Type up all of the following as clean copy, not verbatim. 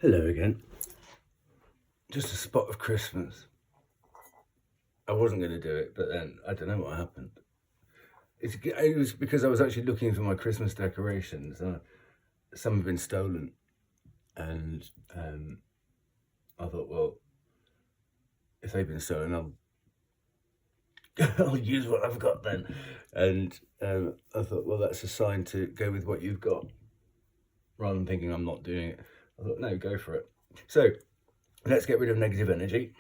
Hello again. Just a spot of Christmas. I wasn't going to do it, but then I don't know what happened. It was because I was actually looking for my Christmas decorations. Some have been stolen, and I thought, well, if they've been stolen, I'll use what I've got then. And I thought, well, that's a sign to go with what you've got, rather than thinking I'm not doing it. I thought, no, go for it. So let's get rid of negative energy.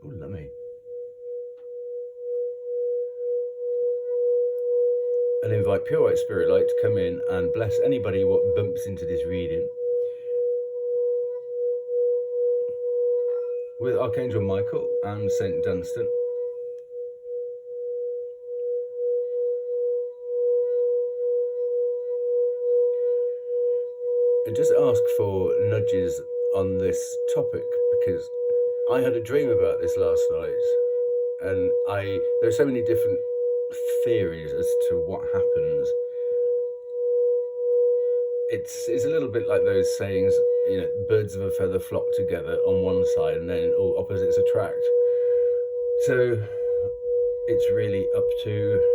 Oh, lummy. And invite pure white spirit light to come in and bless anybody what bumps into this reading. With Archangel Michael and Saint Dunstan. And just ask for nudges on this topic, because I had a dream about this last night, and there are so many different theories as to what happens. It's a little bit like those sayings, you know, birds of a feather flock together on one side and then all opposites attract. So it's really up to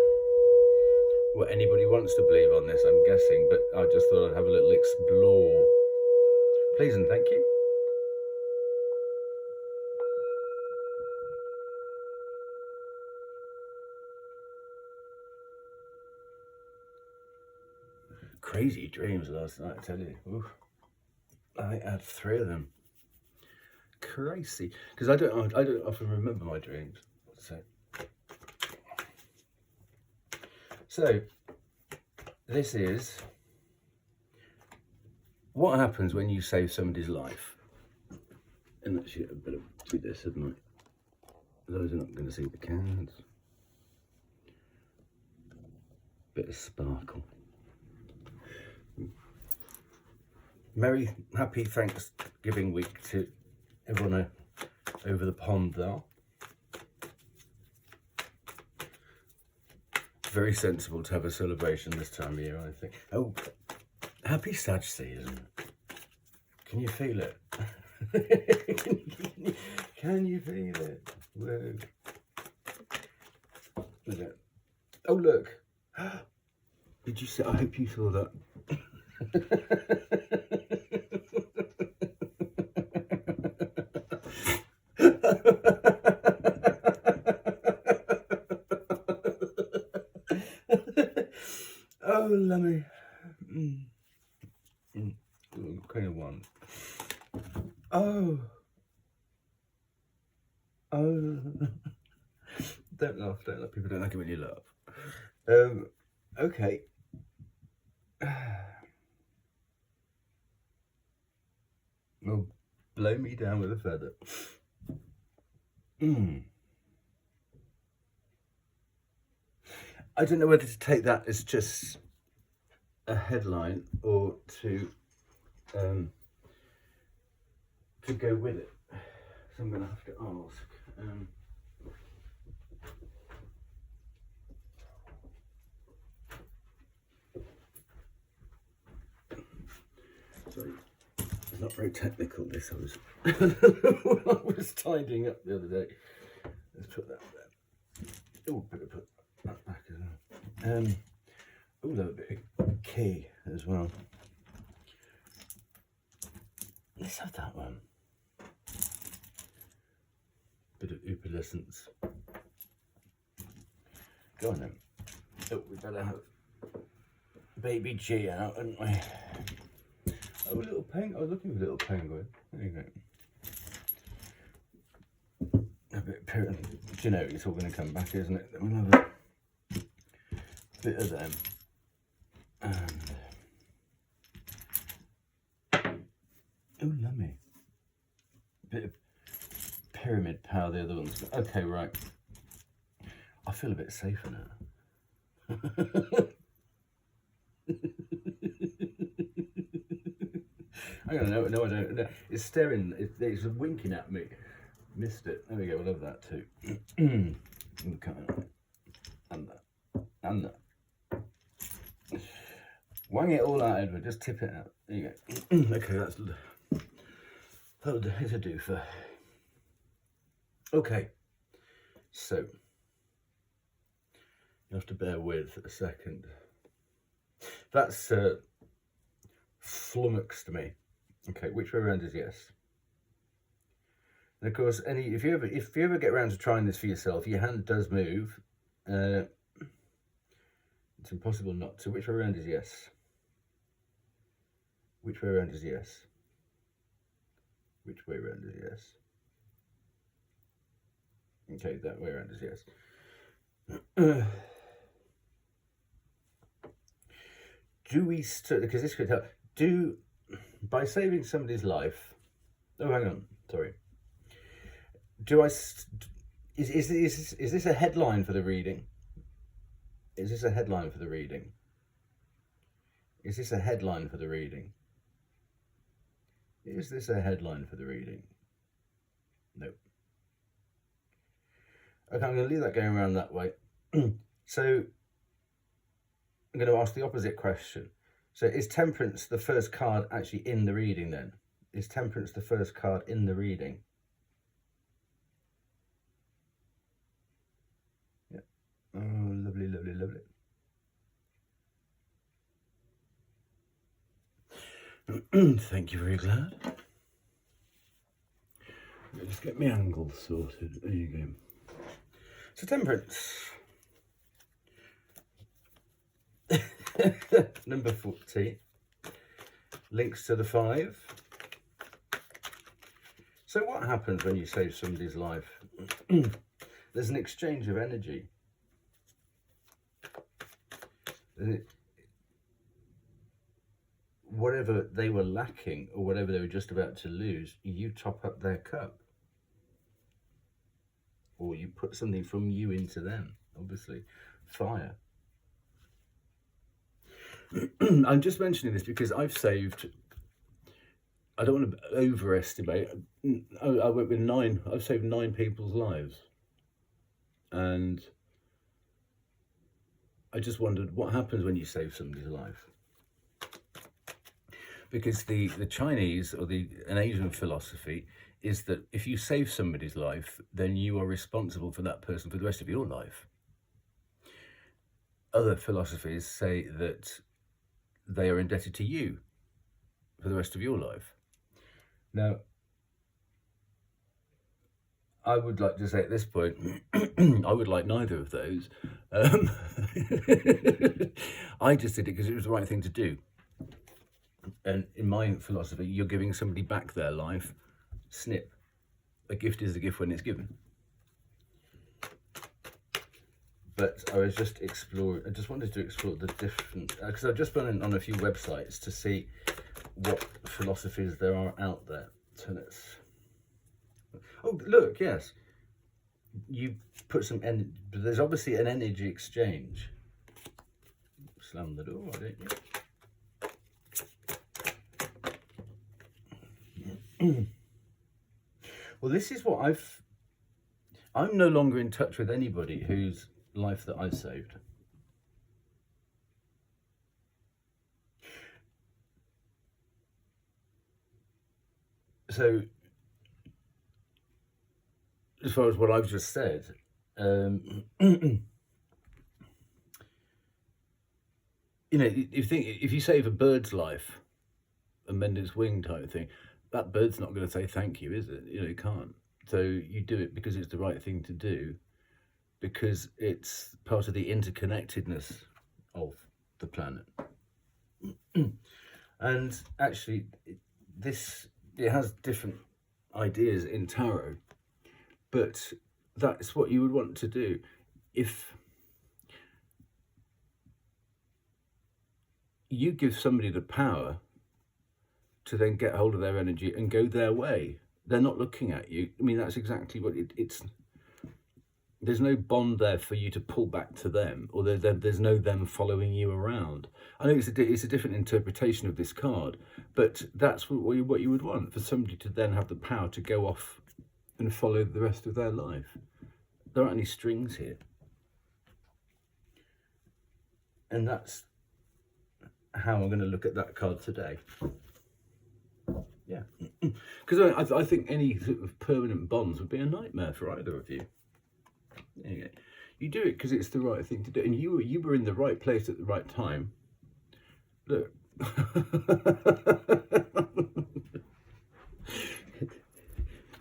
what anybody wants to believe on this, I'm guessing, but I just thought I'd have a little explore. Please and thank you. Crazy dreams last night, I tell you. Oof. I had 3 of them. Crazy, because I don't often remember my dreams. So this is what happens when you save somebody's life. And actually, I better do this, haven't I? Those are not going to see the cards. Bit of sparkle. Merry, happy Thanksgiving week to everyone over the pond there. Very sensible to have a celebration this time of year, I think. Oh, happy Sag season. Can you feel it? Can you feel it? Whoa. Look at. Oh, look. Did you see? I hope you saw that. Oh, lummy. Kind of one. Oh. Don't laugh. People don't like it when you laugh. Okay. Well, blow me down with a feather. I don't know whether to take that as just a headline or to go with it. So I'm going to have to ask. Sorry, it's not very technical. This I was when I was tidying up the other day. Let's put that there. Oh, better put that back as well. Oh, that would be a key as well. Let's have that one. Bit of opalescence. Go on then. Oh, we better have baby G out, hadn't we? Oh, a little penguin. I was looking for a little penguin. There you go. A bit of generic, it's all going to come back, isn't it? Then we'll have a bit of them. And oh, lummy. Bit of pyramid power, the other one's got. Okay, right. I feel a bit safer now. I don't know. No, I don't. No. It's staring. It's winking at me. Missed it. There we go. We'll have that too. And that. And that. Wang it all out, Edward. Just tip it out. There you go. Okay, that'll do for. Okay, so you have to bear with a second. That's flummoxed me. Okay, which way around is yes? And of course, if you ever get around to trying this for yourself, your hand does move. It's impossible not to. Which way around is yes? Which way around is yes? Which way around is yes? Okay, that way around is yes. Do we because this could help? By saving somebody's life? Oh, hang on. Sorry. Is this a headline for the reading? Is this a headline for the reading? Is this a headline for the reading? Is this a headline for the reading? Nope. Okay, I'm going to leave that going around that way. So I'm going to ask the opposite question. So is Temperance the first card actually in the reading then? Is Temperance the first card in the reading? Yeah. Oh, lovely, lovely, lovely. Thank you, very glad. Just get my angle sorted. There you go. So Temperance. Number 40. Links to the 5. So what happens when you save somebody's life? There's an exchange of energy. Whatever they were lacking or whatever they were just about to lose, you top up their cup. Or you put something from you into them, obviously. Fire. I'm just mentioning this because I've saved, I don't want to overestimate, I went with 9, I've saved 9 people's lives. And I just wondered what happens when you save somebody's life. Because the Chinese or an Asian philosophy is that if you save somebody's life, then you are responsible for that person for the rest of your life. Other philosophies say that they are indebted to you for the rest of your life. Now, I would like to say at this point, I would like neither of those. I just did it because it was the right thing to do. And in my philosophy, you're giving somebody back their life. Snip. A gift is a gift when it's given. But I was just exploring, I just wanted to explore the different, because I've just been on a few websites to see what philosophies there are out there. So let's, oh, look, yes. You put some energy, there's obviously an energy exchange. Slam the door, don't you? Well, this is what I'm no longer in touch with anybody whose life that I've saved. So, as far as what I've just said, you know, if you save a bird's life, a mend its wing type thing, that bird's not going to say thank you, is it? You know, it can't. So you do it because it's the right thing to do, because it's part of the interconnectedness of the planet. And actually, it has different ideas in tarot, but that's what you would want to do. If you give somebody the power to then get hold of their energy and go their way, they're not looking at you. I mean, that's exactly what it's. There's no bond there for you to pull back to them, or there's no them following you around. I know it's a different interpretation of this card, but that's what you would want, for somebody to then have the power to go off and follow the rest of their life. There aren't any strings here. And that's how I'm going to look at that card today. Yeah, because I think any sort of permanent bonds would be a nightmare for either of you. There you go. You do it because it's the right thing to do, and you were in the right place at the right time. Look.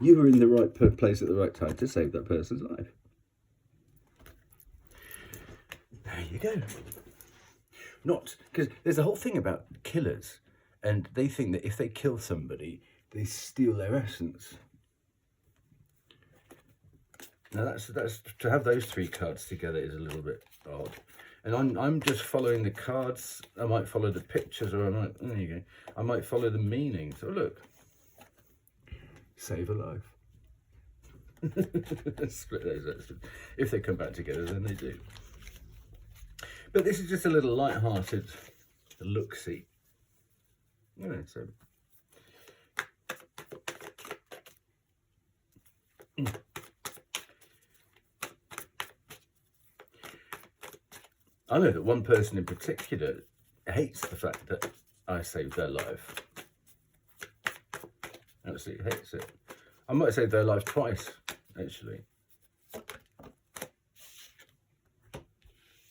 You were in the right place at the right time to save that person's life. There you go. Not because there's a whole thing about killers, and they think that if they kill somebody, they steal their essence. Now that's to have those three cards together is a little bit odd. And I'm just following the cards. I might follow the pictures, or I might, there you go. I might follow the meaning. So look, save a life. Split those. If they come back together, then they do. But this is just a little light-hearted look-see. You know, so. I know that one person in particular hates the fact that I saved their life. Absolutely hates it. I might save their life twice, actually.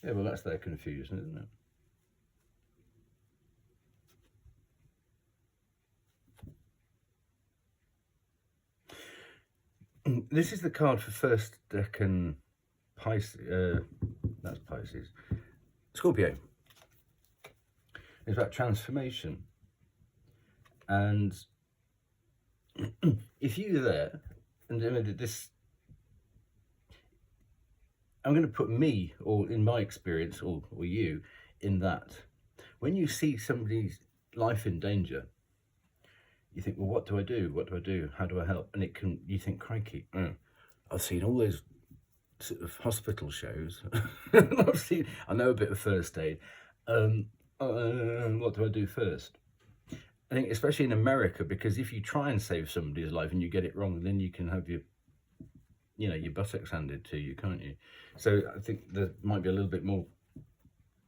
Yeah, well, that's their confusion, isn't it? This is the card for first decan Pisces. That's Pisces. Scorpio. It's about transformation. And if you're there, and this, I'm going to put me, or in my experience, or you, in that. When you see somebody's life in danger, you think, well, what do I do? What do I do? How do I help? And you think, crikey, I've seen all those sort of hospital shows. I know a bit of first aid. What do I do first? I think especially in America, because if you try and save somebody's life and you get it wrong, then you can have your buttocks handed to you, can't you? So I think there might be a little bit more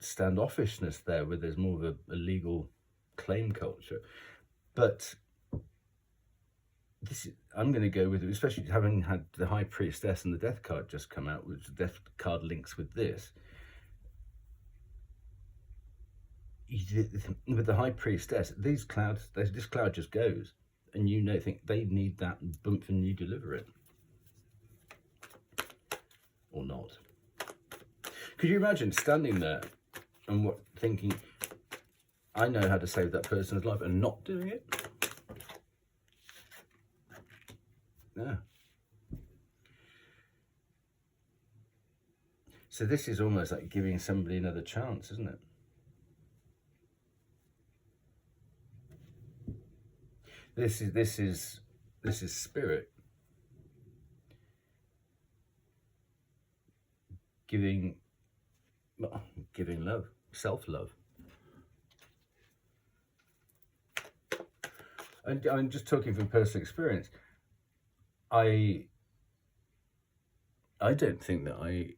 standoffishness there, where there's more of a legal claim culture. But I'm going to go with it, especially having had the High Priestess and the Death card just come out, which the Death card links with this. With the High Priestess, this cloud just goes, and think they need that bump and you deliver it. Or not. Could you imagine standing there and thinking, I know how to save that person's life, and not doing it? Yeah. So this is almost like giving somebody another chance, isn't it? This is spirit giving love, self-love. And I'm just talking from personal experience. I don't think that I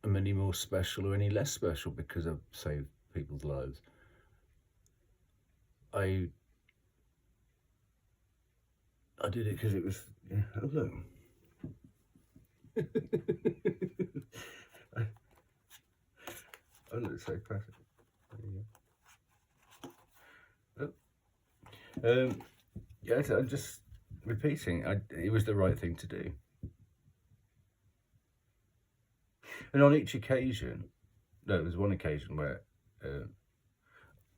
am any more special or any less special because I've saved people's lives. I did it because it was, oh look. Oh, it's so classic. There you go. Yeah, I'm just repeating. It was the right thing to do. And on each occasion, there was one occasion where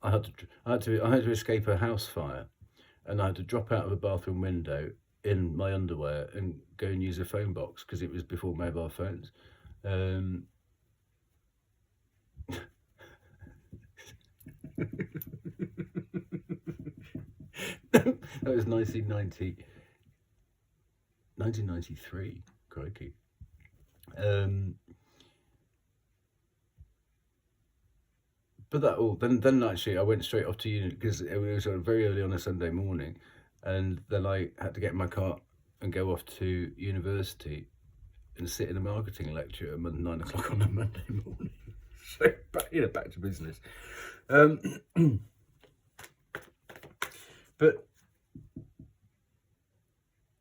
I had to escape a house fire, and I had to drop out of a bathroom window in my underwear and go and use a phone box because it was before mobile phones. That was 1993, crikey. But then actually I went straight off to uni because it was very early on a Sunday morning, and then I had to get in my car and go off to university and sit in a marketing lecture at 9 o'clock on a Monday morning. So back to business. But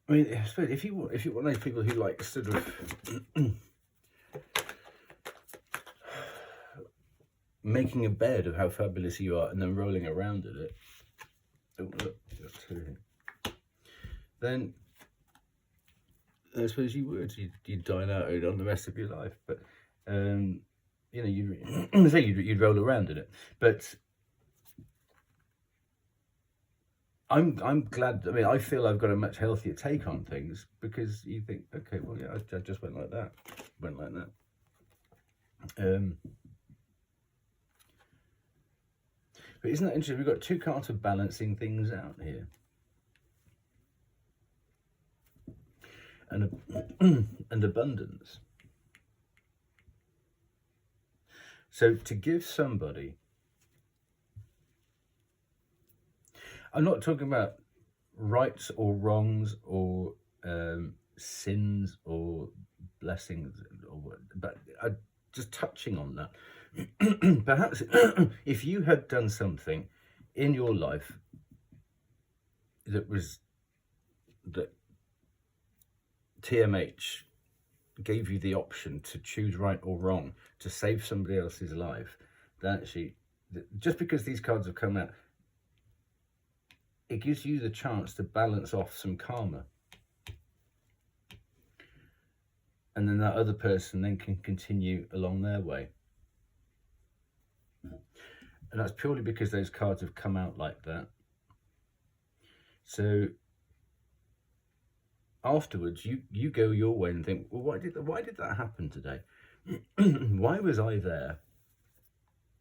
I mean, I suppose if you want those people who like sort of making a bed of how fabulous you are and then rolling around in it, then I suppose you'd dine out on the rest of your life. But you'd roll around in it. But I'm glad. I mean, I feel I've got a much healthier take on things, because you think, okay, well, yeah, I just went like that. But isn't that interesting? We've got two cards of balancing things out here. And abundance. So to give somebody, I'm not talking about rights or wrongs or sins or blessings, but just touching on that. Perhaps if you had done something in your life that TMH gave you the option to choose right or wrong to save somebody else's life, then actually, just because these cards have come out, it gives you the chance to balance off some karma. And then that other person then can continue along their way. And that's purely because those cards have come out like that. So afterwards, you go your way and think, well, why did that happen today? Why was I there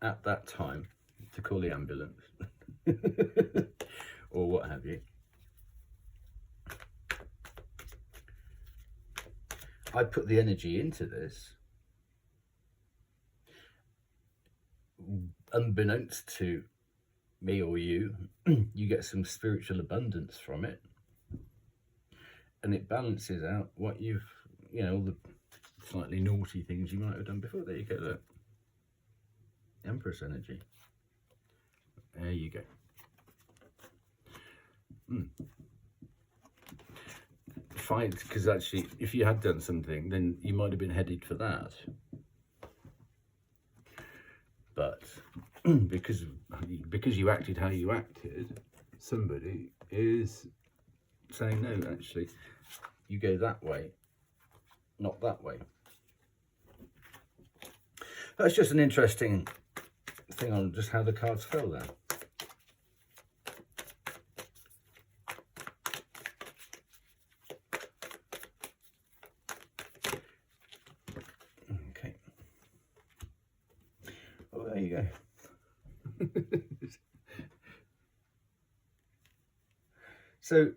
at that time to call the ambulance? Or what have you. I put the energy into this, unbeknownst to me or you. You get some spiritual abundance from it, and it balances out what all the slightly naughty things you might have done before. There you go, look. Empress energy. There you go. Fine, because actually, if you had done something, then you might have been headed for that. But because you acted how you acted, somebody is saying, no, actually, you go that way, not that way. That's just an interesting thing on just how the cards fell there. Okay. Oh, there you go. So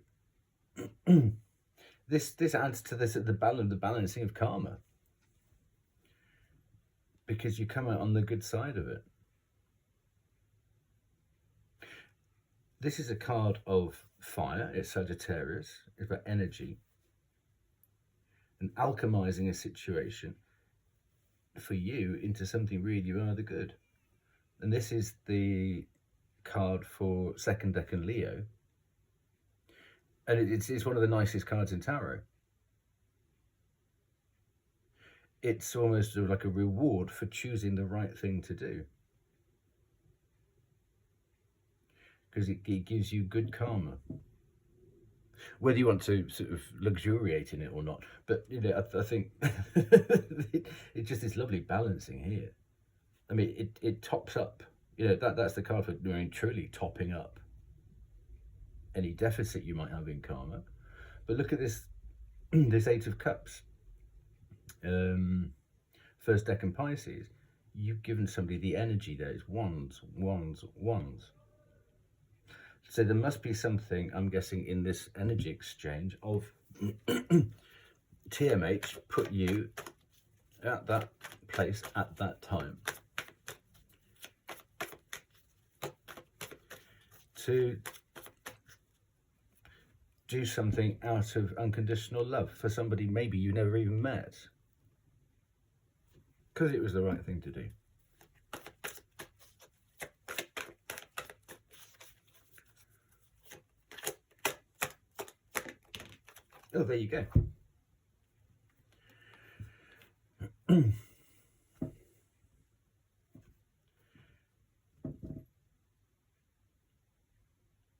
this adds to this the balancing of karma, because you come out on the good side of it. This is a card of fire. It's Sagittarius. It's about energy and alchemizing a situation for you into something really rather good. And this is the card for second decan Leo. And it's one of the nicest cards in tarot. It's almost like a reward for choosing the right thing to do, because it gives you good karma, whether you want to sort of luxuriate in it or not. But I think it's just this lovely balancing here. I mean, it tops up. That's the card for truly topping up any deficit you might have in karma. But look at this, this Eight of Cups. First decan Pisces. You've given somebody the energy there. It's wands, wands, wands. So there must be something, I'm guessing, in this energy exchange of TMH put you at that place at that time to do something out of unconditional love for somebody maybe you never even met, because it was the right thing to do. Oh, there you go.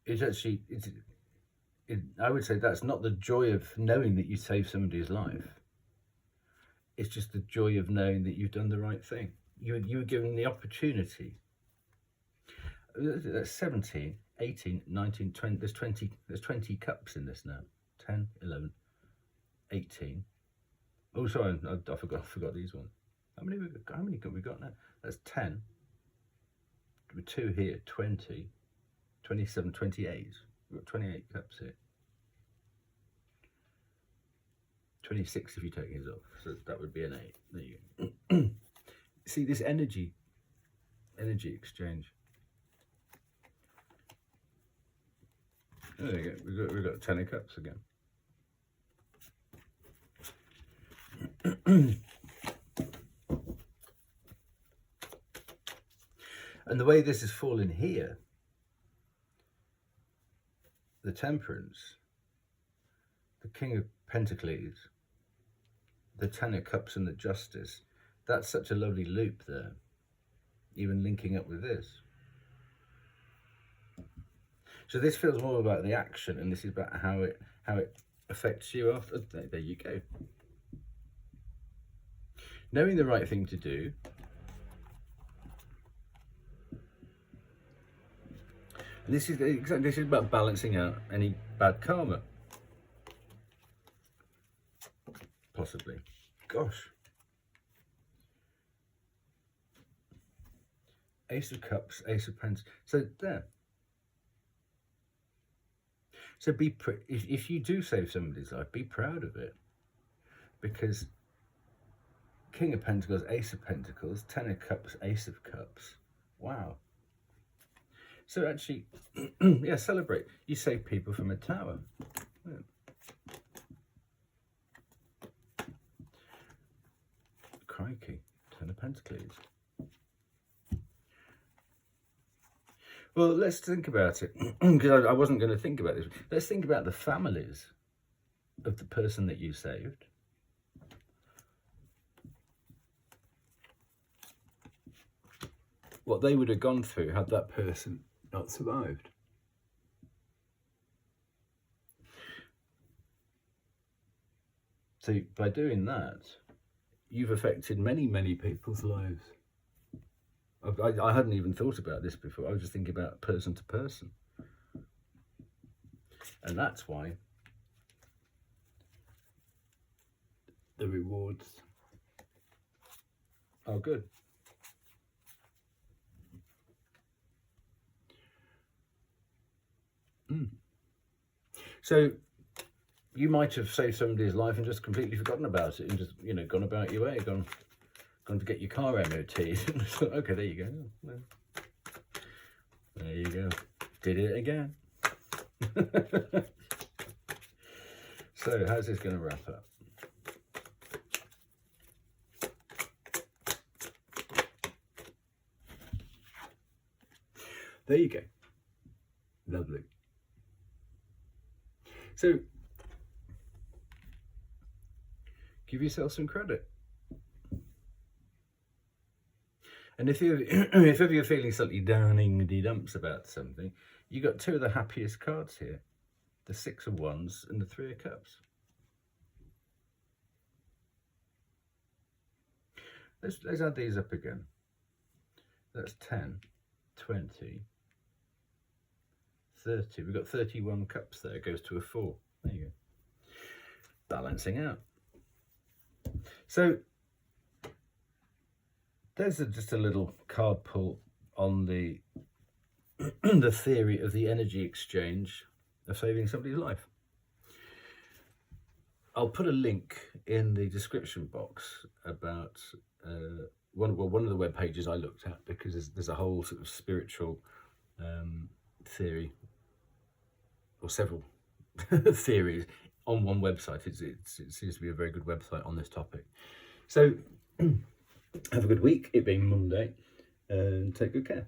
It's actually, I would say that's not the joy of knowing that you saved somebody's life. It's just the joy of knowing that you've done the right thing. You were given the opportunity. That's 17, 18, 19, 20. There's 20 cups in this now. 10, 11, 18. Oh, sorry, I forgot these ones. How many have we got now? That's 10. With 2 here, 20, 27, 28. We've got 28 cups here. 26 if you take these off, so that would be an 8. There you go. See this energy exchange. There you go. We've got 10 of cups again. And the way this has fallen here, the Temperance, the King of Pentacles, the 10 of Cups and the Justice, that's such a lovely loop there, even linking up with this. So this feels more about the action, and this is about how it affects you after. There you go. Knowing the right thing to do. And this is about balancing out any bad karma. Possibly. Gosh. Ace of Cups, Ace of Pentacles. So there. So if you do save somebody's life, be proud of it, because King of Pentacles, Ace of Pentacles, 10 of Cups, Ace of Cups. Wow. So actually, yeah, celebrate. You save people from a tower. Yeah. Crikey, 10 of Pentacles. Well, let's think about it, because I wasn't going to think about this. Let's think about the families of the person that you saved. What they would have gone through had that person not survived. So by doing that, you've affected many, many people's lives. I hadn't even thought about this before. I was just thinking about person to person. And that's why the rewards are good. So you might have saved somebody's life and just completely forgotten about it and just, gone about your way, gone to get your car MOT. Okay, there you go. There you go. Did it again. So how's this going to wrap up? There you go. Lovely. So give yourself some credit. And if ever you're feeling slightly downing the dumps about something, you got 2 of the happiest cards here, the 6 of Wands and the 3 of Cups. Let's add these up again. That's 10, 20, 30. We've got 31 cups there. It goes to a 4. There you go. Balancing out. So there's just a little card pull on the the theory of the energy exchange of saving somebody's life. I'll put a link in the description box about one of the web pages I looked at, because there's a whole sort of spiritual theory, or several theories on one website. It seems to be a very good website on this topic. So have a good week, it being Monday, and take good care.